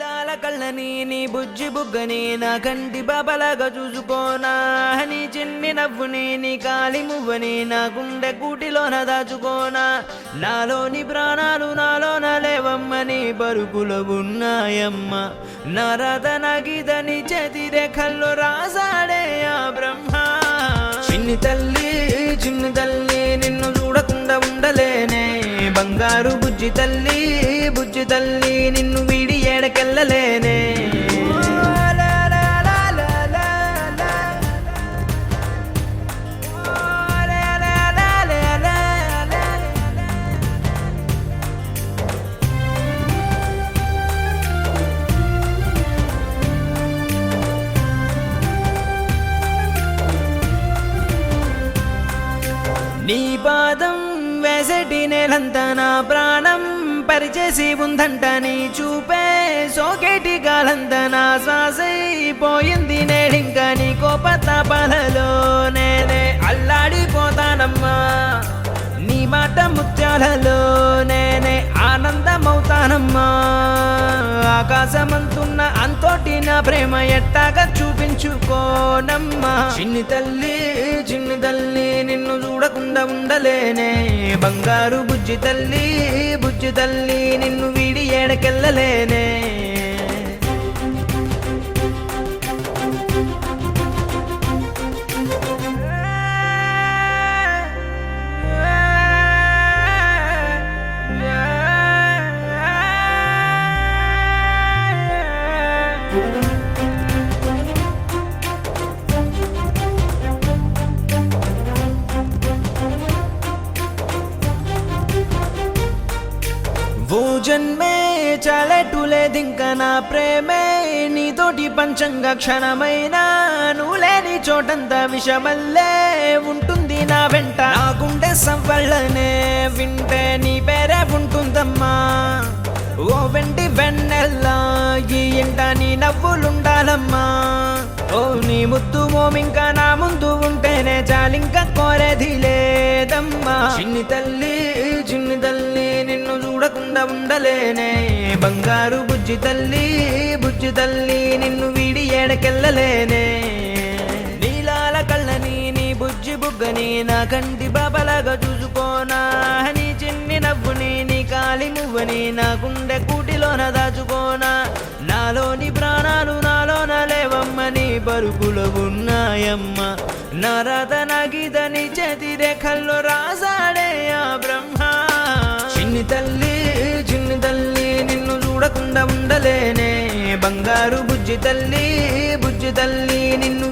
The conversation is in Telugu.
నీలాల కళ్ళని నీ బుజ్జి బుగ్గని నా కంటి బాబలాగా చూసుకోనా నీ చిన్ని నవ్వుని నీ కాలి మువ్వని నా గుండె కూటిలోన దాచుకోనా నాలోని ప్రాణాలు నాలోన లేవమ్మని బరుకులో ఉన్నాయమ్మ నా రాత నా గీత నీ చేతి రేఖల్లో రాసాడే ఆ బ్రహ్మ చిన్ని తల్లి నిన్ను చూడకుండా ఉండలేనే బంగారు బుజ్జి తల్లి నిన్ను వీడి ఏడకెళ్ళలేనే నీ పాదం వేసటి నేలంతా నా ప్రాణం పరిచేసి ఉందంట నీ చూపే సోకేటి గాలంతా నా శ్వాసైపోయింది నేడింకా నీ కోపతాపాలలో నేనే అల్లాడిపోతానమ్మా నీ మాట ముత్యాలలో నేనే ఆనందమవుతానమ్మా ఆకాశమంతున్న అంతోటి నా ప్రేమ ఎట్టాగా చూపించుకోనమ్మా చిన్ని తల్లి నిన్ను చూడకుండా ఉండలేనే బంగారు బుజ్జి తల్లి నిన్ను వీడి ఏడకెళ్ళలేనే ఓ జన్మే చాలెట్టులేదింక నా ప్రేమే నీతోటి పంచంగా క్షణమైనా నువ్వు లేని చోటంతా విషమల్లే ఉంటుంది నా వెంట నా గుండె సవ్వళ్ళనే వింటే నీ పేరే ఉంటుందమ్మా ఓ వెండి వెన్నెల్లా ఈ ఇంట నీ నవ్వులుండాలమ్మా ఓ నీ ముద్దు మోమింకా నా ముందు ఉంటేనే చాలింకా కోరేది లేదమ్మా చిన్ని తల్లి నిన్ను చూడకుండా ఉండలేనే బంగారు బుజ్జి తల్లి నిన్ను వీడి ఏడకెళ్ళలేనే నీలాల కళ్ళని నీ బుజ్జి బుగ్గని నా కంటి బాబలాగా చూసుకోనా నీ చిన్ని నవ్వుని నీ కాలి మువ్వని నా గుండె కూటిలోన దాచుకోనా నాలోని ప్రాణాలు నాలోన లేవమ్మని బరుకులో ఉన్నాయమ్మ నా రాత నా గీత నీ చేతి రేఖల్లో రాసాడే ఆ బ్రహ్మ చిన్ని తల్లి నిన్ను చూడకుండా ఉండలేనే బంగారు బుజ్జి తల్లి నిన్ను